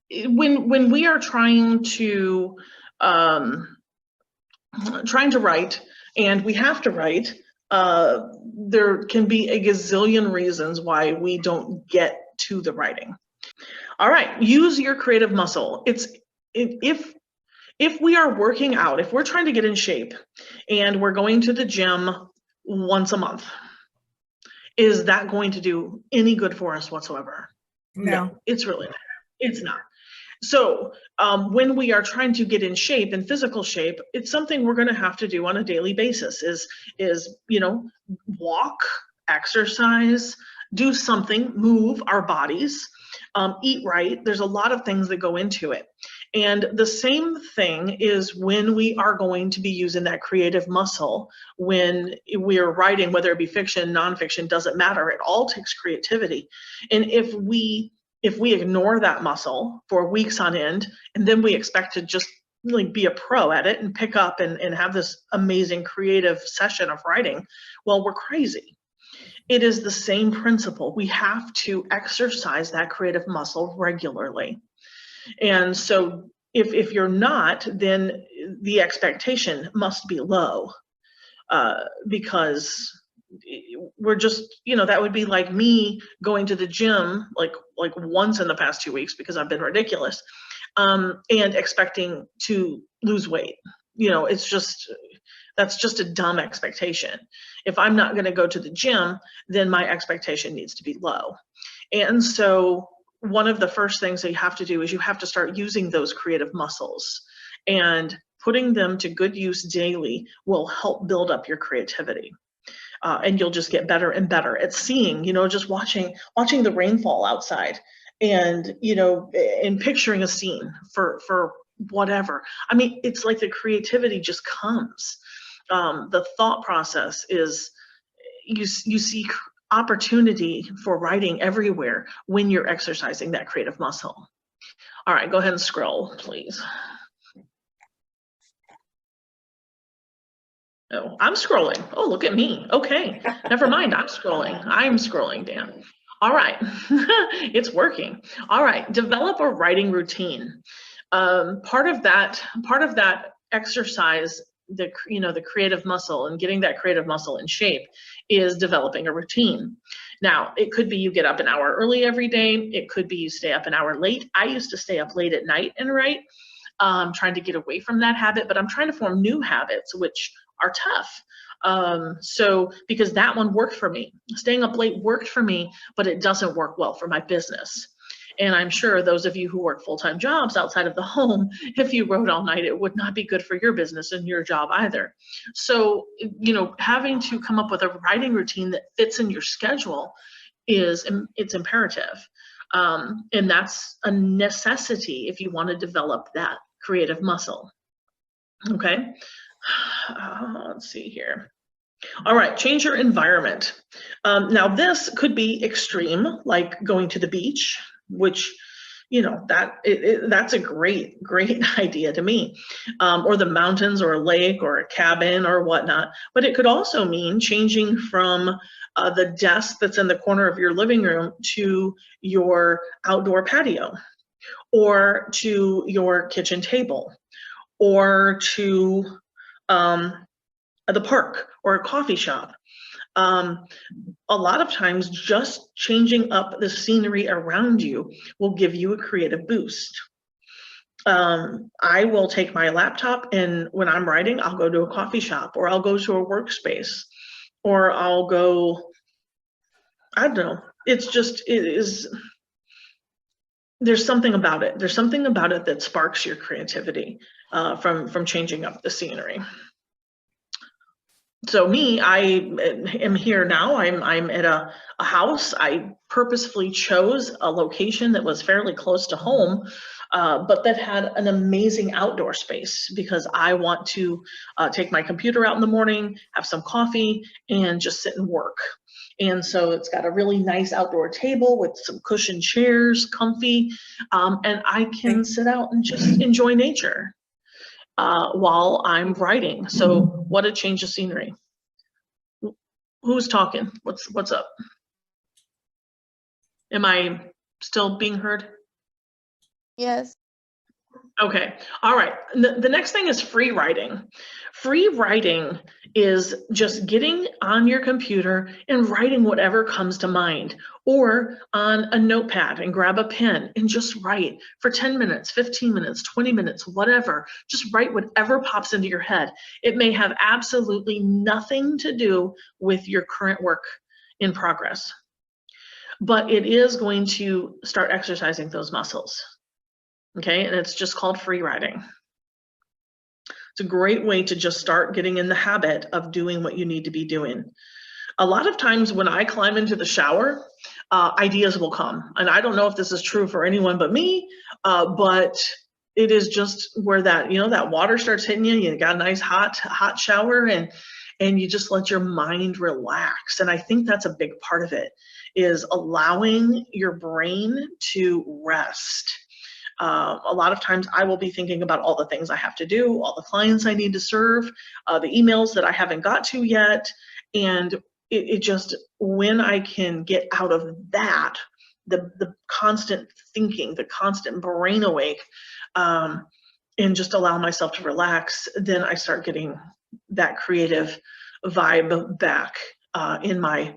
when we are um, trying to write, and we have to write, there can be a gazillion reasons why we don't get to the writing. All right, use your creative muscle. If we are working out, if we're trying to get in shape and we're going to the gym once a month, is that going to do any good for us whatsoever? No, it's really not. It's not. So when we are trying to get in shape, in physical shape, it's something we're going to have to do on a daily basis is, walk, exercise, do something, move our bodies, eat right. There's a lot of things that go into it. And the same thing is when we are going to be using that creative muscle, when we're writing, whether it be fiction, nonfiction, doesn't matter. It all takes creativity. And if we ignore that muscle for weeks on end, and then we expect to just really be a pro at it and pick up and have this amazing creative session of writing, well, we're crazy. It is the same principle. We have to exercise that creative muscle regularly. And so if you're not, then the expectation must be low, because we're just, that would be like me going to the gym like once in the past 2 weeks because I've been ridiculous, and expecting to lose weight. That's just a dumb expectation. If I'm not going to go to the gym, then my expectation needs to be low. And so one of the first things that you have to do is you have to start using those creative muscles, and putting them to good use daily will help build up your creativity. And you'll just get better and better at seeing, just watching the rainfall outside, and, and picturing a scene for whatever. I mean, it's like the creativity just comes. The thought process is, you see opportunity for writing everywhere when you're exercising that creative muscle. All right, go ahead and scroll, please. Oh, I'm scrolling. Oh, look at me. Okay, never mind. I'm scrolling, Dan. All right, it's working. All right, develop a writing routine. Part of that exercise, the creative muscle and getting that creative muscle in shape, is developing a routine. Now, it could be you get up an hour early every day. It could be you stay up an hour late. I used to stay up late at night and write. Trying to get away from that habit, but I'm trying to form new habits, which are tough. So because that one worked for me, staying up late worked for me, but it doesn't work well for my business. And I'm sure those of you who work full-time jobs outside of the home, if you wrote all night, it would not be good for your business and your job either. So, having to come up with a writing routine that fits in your schedule it's imperative. And that's a necessity if you want to develop that creative muscle. Okay. Let's see here. All right, change your environment. Now this could be extreme, like going to the beach, which, that's a great idea to me, or the mountains, or a lake, or a cabin, or whatnot. But it could also mean changing from the desk that's in the corner of your living room to your outdoor patio, or to your kitchen table, or to the park or a coffee shop. A lot of times just changing up the scenery around you will give you a creative boost. I will take my laptop, and when I'm writing, I'll go to a coffee shop, or I'll go to a workspace, or I'll go, I don't know. There's something about it. There's something about it that sparks your creativity from changing up the scenery. So me, I am here now. I'm at a house. I purposefully chose a location that was fairly close to home, but that had an amazing outdoor space, because I want to take my computer out in the morning, have some coffee, and just sit and work. And so it's got a really nice outdoor table with some cushioned chairs, comfy, and I can sit out and just enjoy nature while I'm writing. So what a change of scenery. Who's talking? What's up? Am I still being heard? Yes. Okay. All right. The next thing is free writing. Free writing is just getting on your computer and writing whatever comes to mind, or on a notepad and grab a pen and just write for 10 minutes, 15 minutes, 20 minutes, whatever. Just write whatever pops into your head. It may have absolutely nothing to do with your current work in progress, but it is going to start exercising those muscles. Okay, and it's just called free writing. It's a great way to just start getting in the habit of doing what you need to be doing. A lot of times when I climb into the shower, ideas will come. And I don't know if this is true for anyone but me, but it is just where that, that water starts hitting you, you got a nice hot shower, and you just let your mind relax. And I think that's a big part of it, is allowing your brain to rest. A lot of times I will be thinking about all the things I have to do, all the clients I need to serve, the emails that I haven't got to yet. And it just, when I can get out of that, the constant thinking, the constant brain awake, and just allow myself to relax, then I start getting that creative vibe back in my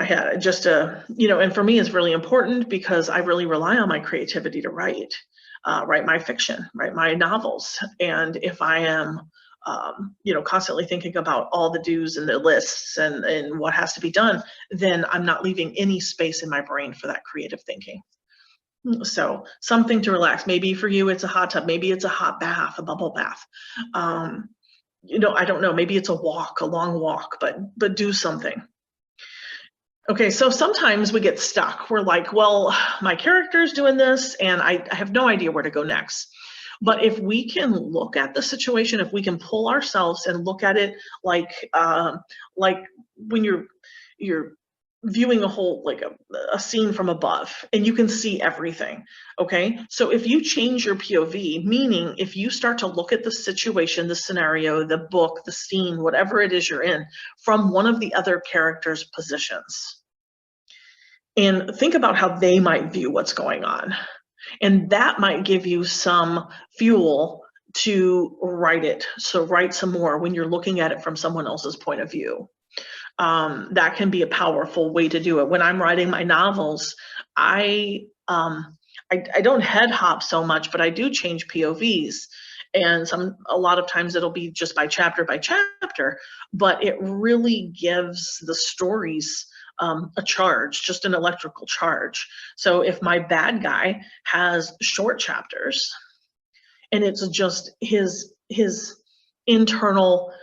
head. Just and for me it's really important because I really rely on my creativity to write my fiction, write my novels. And if I am constantly thinking about all the do's and the lists and what has to be done, then I'm not leaving any space in my brain for that creative thinking. So something to relax. Maybe for you it's a hot tub, maybe it's a hot bath, a bubble bath. I don't know, maybe it's a walk, a long walk, but do something. Okay, so sometimes we get stuck. We're like, well, my character's doing this and I have no idea where to go next. But if we can look at the situation, if we can pull ourselves and look at it like when you're viewing a whole, like a scene from above, and you can see everything. Okay, so if you change your POV, meaning if you start to look at the situation, the scenario, the book, the scene, whatever it is you're in, from one of the other characters' positions, and think about how they might view what's going on, and that might give you some fuel to write it. So write some more when you're looking at it from someone else's point of view. That can be a powerful way to do it. When I'm writing my novels, I don't head hop so much, but I do change POVs. And a lot of times it'll be just by chapter, but it really gives the stories a charge, just an electrical charge. So if my bad guy has short chapters and it's just his internal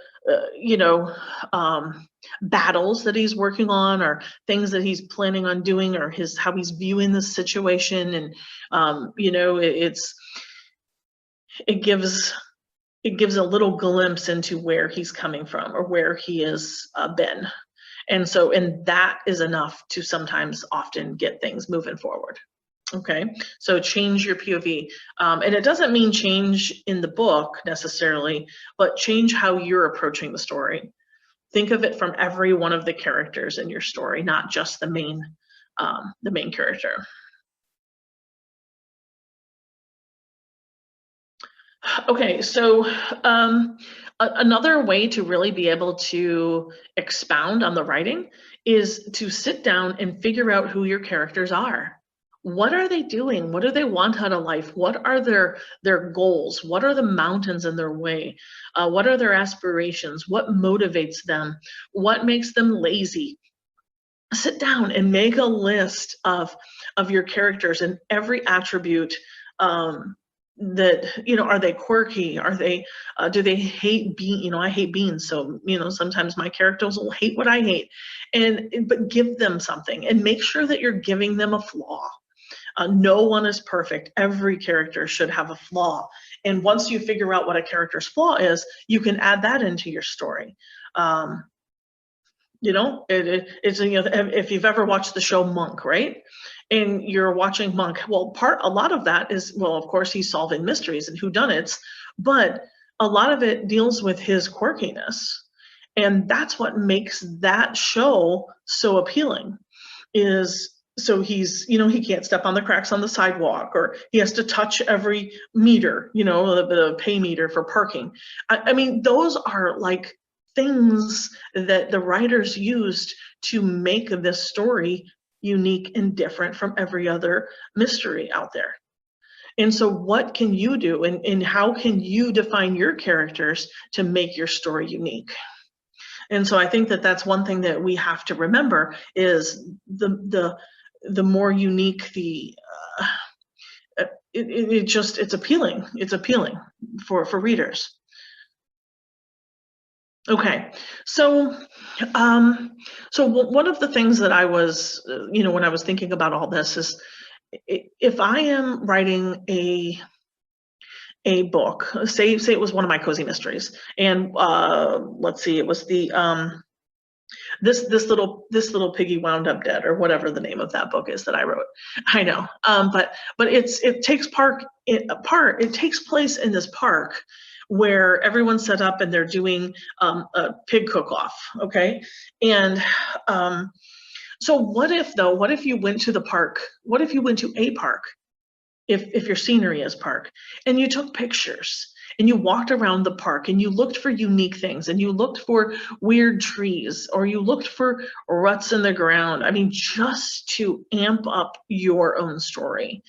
battles that he's working on, or things that he's planning on doing, or how he's viewing the situation, and it gives a little glimpse into where he's coming from or where he has been. And that is enough to often get things moving forward. Okay, so change your POV. And it doesn't mean change in the book necessarily, but change how you're approaching the story. Think of it from every one of the characters in your story, not just the main character. Okay, so another way to really be able to expound on the writing is to sit down and figure out who your characters are. What are they doing? What do they want out of life? What are their goals? What are the mountains in their way? What are their aspirations? What motivates them? What makes them lazy? Sit down and make a list of your characters and every attribute that, are they quirky? Are they, do they hate beans? I hate beans. So, sometimes my characters will hate what I hate, but give them something and make sure that you're giving them a flaw. No one is perfect. Every character should have a flaw. And once you figure out what a character's flaw is, you can add that into your story. It's, if you've ever watched the show Monk, right? And you're watching Monk, well, a lot of that is, well, of course, he's solving mysteries and whodunits, but a lot of it deals with his quirkiness. And that's what makes that show so appealing, is So he's, you know, he can't step on the cracks on the sidewalk, or he has to touch every meter, you know, the pay meter for parking. I mean, those are like things that the writers used to make this story unique and different from every other mystery out there. And so what can you do, and how can you define your characters to make your story unique? And so I think that that's one thing that we have to remember is the more unique the it's appealing. It's appealing for readers. Okay, so one of the things that I was, you know, when I was thinking about all this is, if I am writing a book, say it was one of my cozy mysteries, and let's see, it was the this little piggy wound up dead, or whatever the name of that book is that I wrote. I know, but it takes place in this park where everyone's set up and they're doing a pig cook-off. Okay, and so what if you went to the park? What if you went to a park, if your scenery is park, and you took pictures and you walked around the park and you looked for unique things, and you looked for weird trees, or you looked for ruts in the ground? I mean, just to amp up your own story.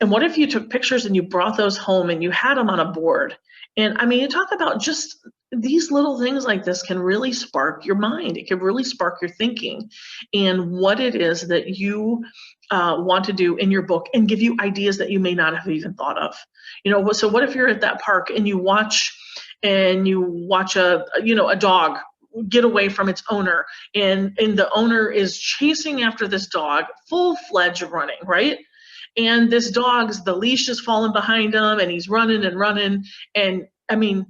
And what if you took pictures and you brought those home and you had them on a board? And I mean, you talk about just these little things like this can really spark your mind. It can really spark your thinking and what it is that you want to do in your book, and give you ideas that you may not have even thought of. You know, so what if you're at that park and you watch a dog get away from its owner, and the owner is chasing after this dog, full-fledged running, right? And this the leash is falling behind him, and he's running and running. And I mean,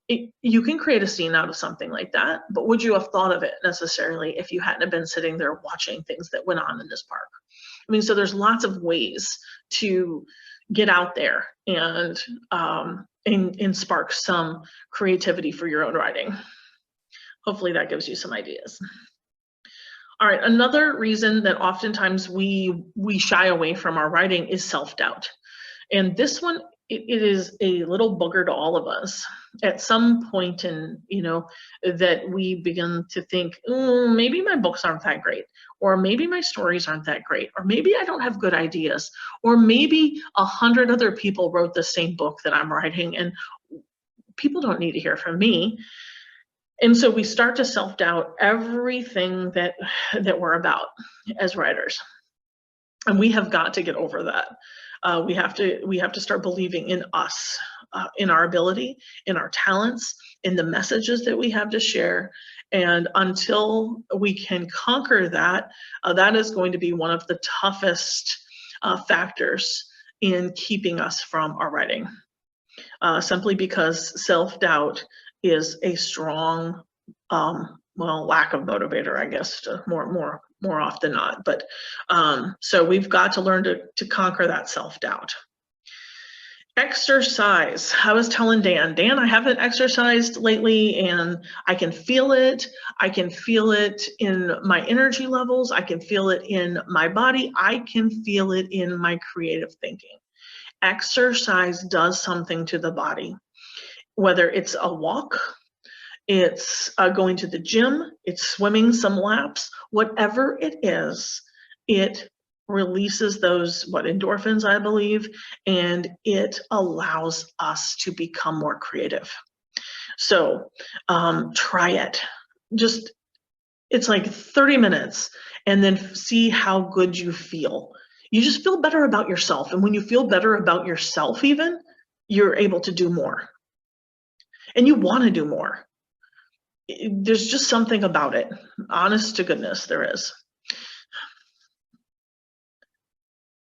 you can create a scene out of something like that, but would you have thought of it necessarily if you hadn't have been sitting there watching things that went on in this park? I mean, so there's lots of ways to get out there and spark some creativity for your own writing. Hopefully that gives you some ideas. All right, another reason that oftentimes we shy away from our writing is self-doubt. And this one, it is a little booger to all of us at some point in, you know, that we begin to think, maybe my books aren't that great, or maybe my stories aren't that great, or maybe I don't have good ideas, or maybe 100 other people wrote the same book that I'm writing, and people don't need to hear from me. And so we start to self-doubt everything that we're about as writers. And we have got to get over that. We have to start believing in us, in our ability, in our talents, in the messages that we have to share. And until we can conquer that, that is going to be one of the toughest factors in keeping us from our writing. Simply because self-doubt is a strong, lack of motivator, I guess, more often not. But so we've got to learn to conquer that self-doubt. Exercise. I was telling Dan, I haven't exercised lately, and I can feel it. I can feel it in my energy levels. I can feel it in my body. I can feel it in my creative thinking. Exercise does something to the body, whether it's a walk, it's going to the gym, it's swimming some laps, whatever it is, it releases those endorphins, I believe, and it allows us to become more creative. So try it. Just, it's like 30 minutes, and then see how good you feel. You just feel better about yourself. And when you feel better about yourself, even, you're able to do more. And you want to do more. There's just something about it. Honest to goodness, there is.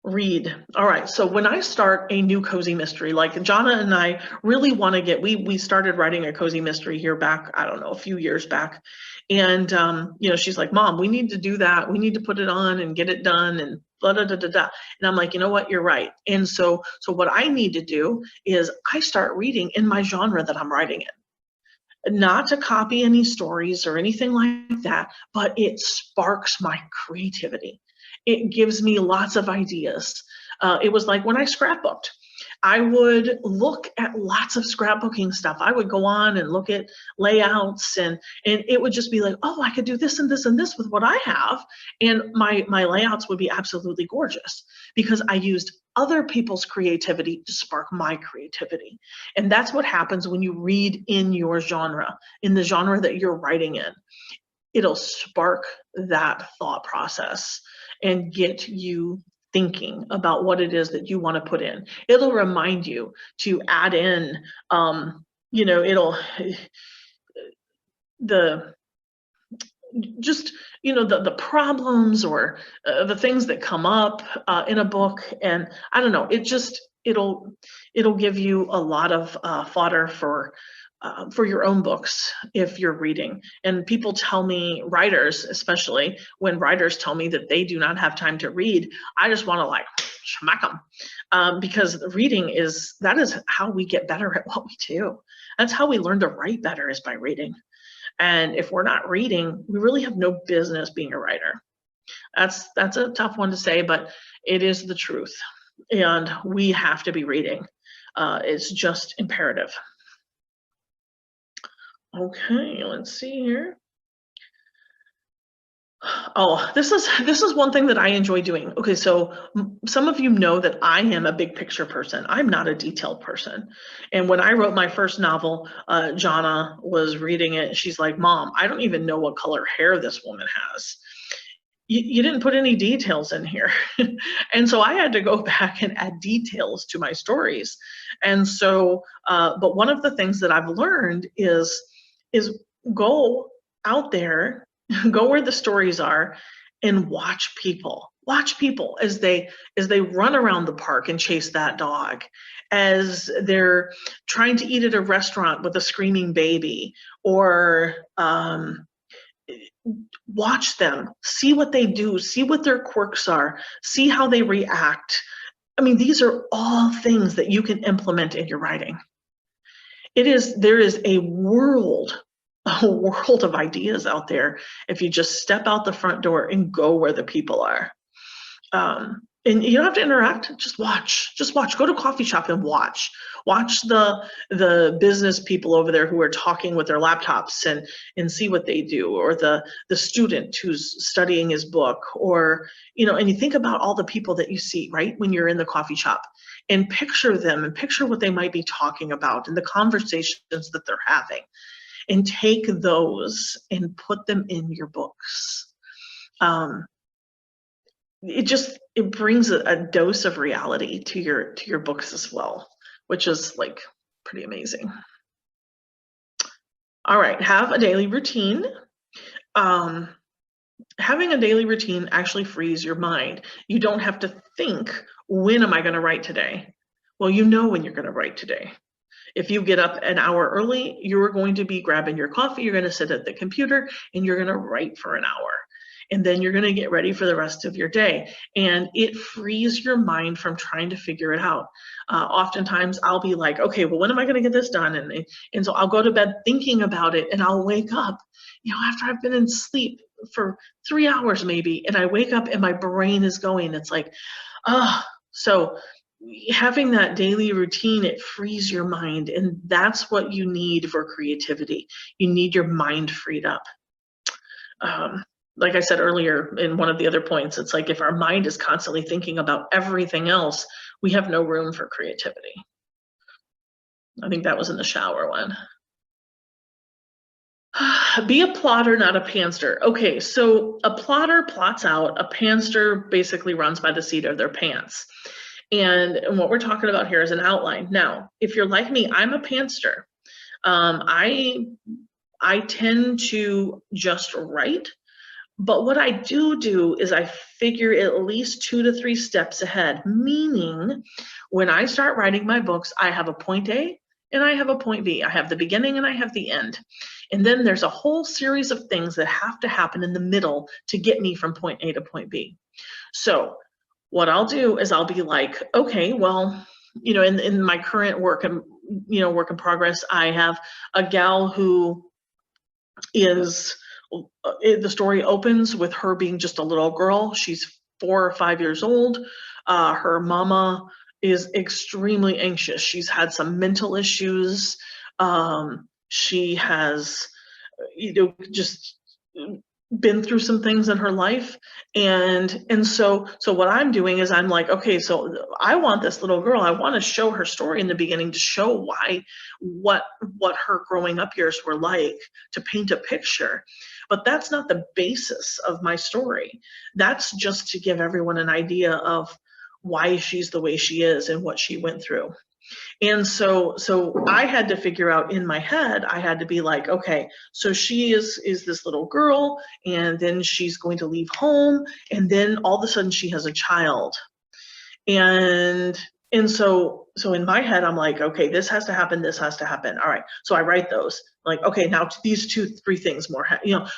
Read. All right, so when I start a new cozy mystery, like Jonna and I really want to get, we started writing a cozy mystery here back, I don't know, a few years back. And, you know, she's like, Mom, we need to do that. We need to put it on and get it done and blah, blah, blah, blah, blah. And I'm like, you know what, you're right. And so what I need to do is I start reading in my genre that I'm writing in. Not to copy any stories or anything like that, but it sparks my creativity. It gives me lots of ideas. It was like when I scrapbooked. I would look at lots of scrapbooking stuff. I would go on and look at layouts, and it would just be like, oh, I could do this and this and this with what I have. And my layouts would be absolutely gorgeous because I used other people's creativity to spark my creativity. And that's what happens when you read in your genre, in the genre that you're writing in. It'll spark that thought process and get you thinking about what it is that you want to put in. It'll remind you to add in, it'll, the, just, the problems or the things that come up in a book. And I don't know, it'll give you a lot of fodder for your own books if you're reading. And people tell me, writers especially, when writers tell me that they do not have time to read, I just want to like smack them, because reading is how we get better at what we do. That's how we learn to write better, is by reading. And if we're not reading, we really have no business being a writer. That's a tough one to say, but it is the truth. And we have to be reading. It's just imperative. Okay, let's see here. Oh, this is one thing that I enjoy doing. Okay, so some of you know that I am a big picture person. I'm not a detailed person. And when I wrote my first novel, Jana was reading it. She's like, Mom, I don't even know what color hair this woman has. You didn't put any details in here. And so I had to go back and add details to my stories. And so, but one of the things that I've learned is go out there, go where the stories are, and watch people. Watch people as they run around the park and chase that dog, as they're trying to eat at a restaurant with a screaming baby, or watch them, see what they do, see what their quirks are, see how they react. I mean, these are all things that you can implement in your writing. There is a world of ideas out there if you just step out the front door and go where the people are. And you don't have to interact, just watch, go to a coffee shop and watch the business people over there who are talking with their laptops, and see what they do, or the student who's studying his book, or, and you think about all the people that you see, right, when you're in the coffee shop, and picture them and picture what they might be talking about and the conversations that they're having, and take those and put them in your books. It brings a dose of reality to your books as well, which is like pretty amazing. All right, have a daily routine. Having a daily routine actually frees your mind. You don't have to think, when am I going to write today? Well, you know when you're going to write today. If you get up an hour early, you're going to be grabbing your coffee, you're going to sit at the computer, and you're going to write for an hour. And then you're going to get ready for the rest of your day. And it frees your mind from trying to figure it out. Oftentimes I'll be like, okay, well, when am I going to get this done? And so I'll go to bed thinking about it, and I'll wake up, after I've been in sleep for 3 hours maybe, and I wake up and my brain is going. It's like, so having that daily routine, it frees your mind, and that's what you need for creativity. You need your mind freed up. Like I said earlier in one of the other points, it's like if our mind is constantly thinking about everything else, we have no room for creativity. I think that was in the shower one. Be a plotter, not a pantser. Okay, so a plotter plots out, a pantser basically runs by the seat of their pants. And what we're talking about here is an outline. Now, if you're like me, I'm a pantser. I tend to just write. But what I do is I figure at least 2 to 3 steps ahead, meaning when I start writing my books, I have a point A and I have a point B. I have the beginning and I have the end. And then there's a whole series of things that have to happen in the middle to get me from point A to point B. So what I'll do is I'll be like, okay, well, in my current work and, work in progress, I have a gal who is, the story opens with her being just a little girl. She's 4 or 5 years old. Her mama is extremely anxious. She's had some mental issues. She has, just been through some things in her life. And so what I'm doing is I'm like, okay, so I want this little girl, I want to show her story in the beginning to show what her growing up years were like, to paint a picture. But that's not the basis of my story. That's just to give everyone an idea of why she's the way she is and what she went through. And so I had to figure out in my head, I had to be like, okay, so she is this little girl, and then she's going to leave home, and then all of a sudden she has a child. And so in my head, I'm like, okay, this has to happen, this has to happen. All right. So I write those. Like, okay, now these 2-3 things more,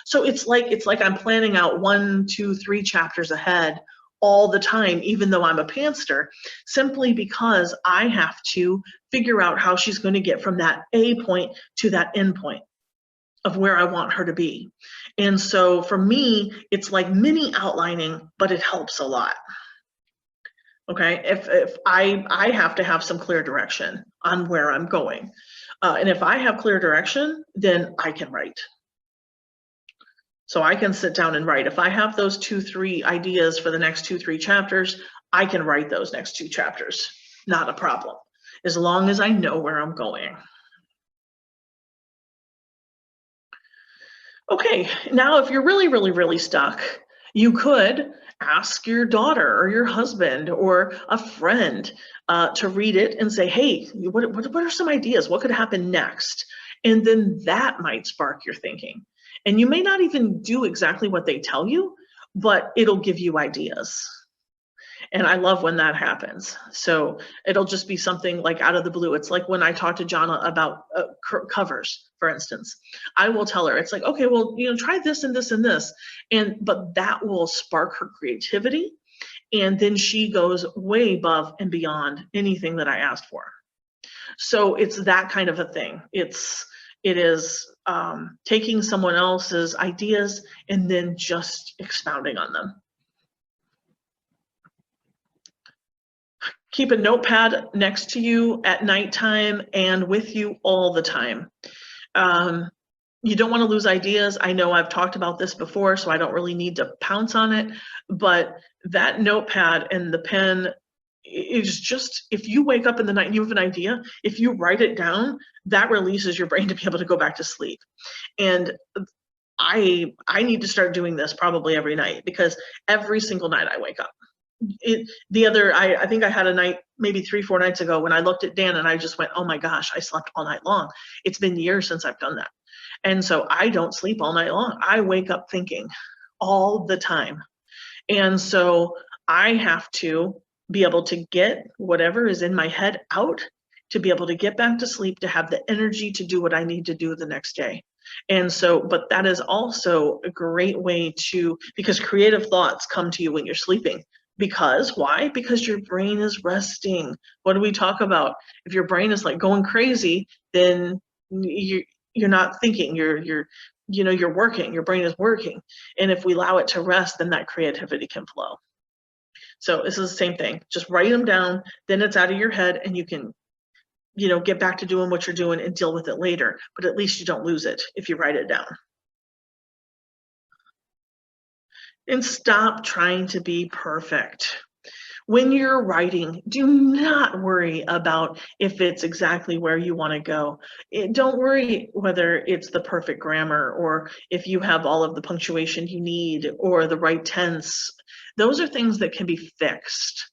so it's like I'm planning out 1, 2, 3 chapters ahead all the time, even though I'm a pantster, simply because I have to figure out how she's going to get from that A point to that end point of where I want her to be. And so for me, it's like mini outlining, but it helps a lot. Okay, if I have to have some clear direction on where I'm going. And if I have clear direction, then I can write. So I can sit down and write. If I have those 2-3 ideas for the next 2-3 chapters, I can write those next 2 chapters. Not a problem, as long as I know where I'm going. Okay, now if you're really, really, really stuck, you could ask your daughter or your husband or a friend to read it and say, hey, what are some ideas? What could happen next? And then that might spark your thinking. And you may not even do exactly what they tell you, but it'll give you ideas. And I love when that happens. So it'll just be something like out of the blue. It's like when I talk to Jana about covers, for instance. I will tell her, it's like, okay, well, try this and this and this. But that will spark her creativity. And then she goes way above and beyond anything that I asked for. So it's that kind of a thing. It is taking someone else's ideas and then just expounding on them. Keep a notepad next to you at nighttime and with you all the time. You don't want to lose ideas. I know I've talked about this before, so I don't really need to pounce on it, but that notepad and the pen is just, if you wake up in the night and you have an idea, if you write it down, that releases your brain to be able to go back to sleep. And I need to start doing this probably every night, because every single night I wake up. I think I had a night maybe 3-4 nights ago when I looked at Dan and I just went, oh my gosh, I slept all night long. It's been years since I've done that. And so I don't sleep all night long. I wake up thinking all the time. And so I have to be able to get whatever is in my head out, to be able to get back to sleep, to have the energy to do what I need to do the next day. And so, but that is also a great way because creative thoughts come to you when you're sleeping. Because why? Because your brain is resting. What do we talk about? If your brain is like going crazy, then you're not thinking, you're working, your brain is working. And if we allow it to rest, then that creativity can flow. So this is the same thing. Just write them down, then it's out of your head and you can, get back to doing what you're doing and deal with it later. But at least you don't lose it if you write it down. And stop trying to be perfect. When you're writing, do not worry about if it's exactly where you want to go. Don't worry whether it's the perfect grammar or if you have all of the punctuation you need or the right tense. Those are things that can be fixed.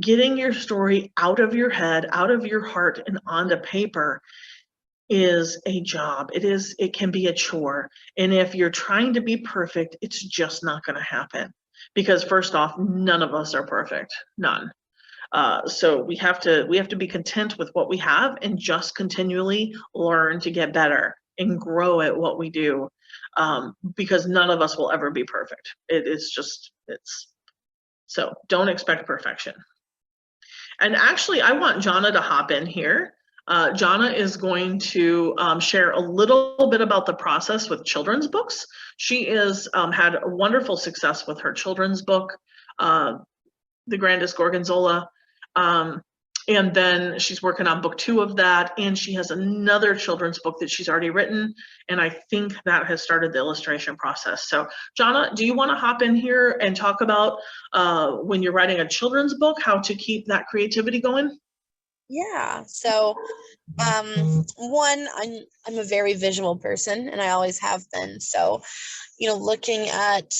Getting your story out of your head, out of your heart, and onto paper is a job. It can be a chore. And if you're trying to be perfect, it's just not going to happen. Because first off, none of us are perfect, none. So we have to be content with what we have and just continually learn to get better and grow at what we do, because none of us will ever be perfect. So don't expect perfection. And actually, I want Jana to hop in here. Jana is going to share a little bit about the process with children's books. She has had wonderful success with her children's book. The Grandest Gorgonzola. And then she's working on book 2 of that, and she has another children's book that she's already written, and I think that has started the illustration process. So Jonna, do you want to hop in here and talk about when you're writing a children's book, how to keep that creativity going? Yeah. So, one, I'm a very visual person, and I always have been. So, looking at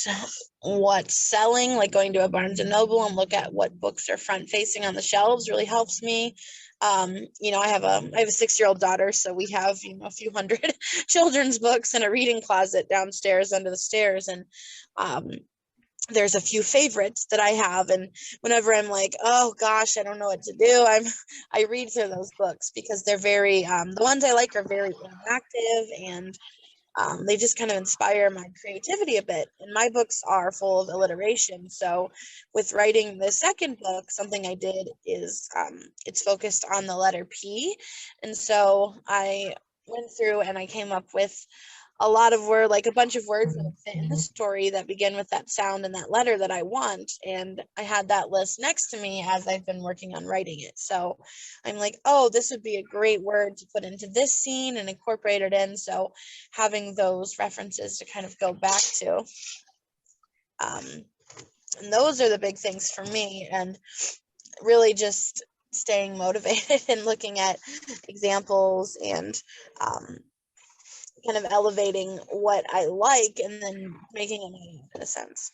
what's selling, like going to a Barnes and Noble and look at what books are front facing on the shelves really helps me. I have a 6-year-old daughter, so we have, a few hundred children's books in a reading closet downstairs under the stairs. And there's a few favorites that I have, and whenever I'm like, oh gosh, I don't know what to do, I read through those books because they're very the ones I like are very interactive, and they just kind of inspire my creativity a bit. And my books are full of alliteration. So with writing the second book, something I did is it's focused on the letter P. And so I went through and I came up with a lot of like a bunch of words that fit in the story that begin with that sound and that letter that I want. And I had that list next to me as I've been working on writing it. So I'm like, oh, this would be a great word to put into this scene and incorporate it in. So having those references to kind of go back to. And those are the big things for me. And really just staying motivated and looking at examples and kind of elevating what I like and then making it in a sense.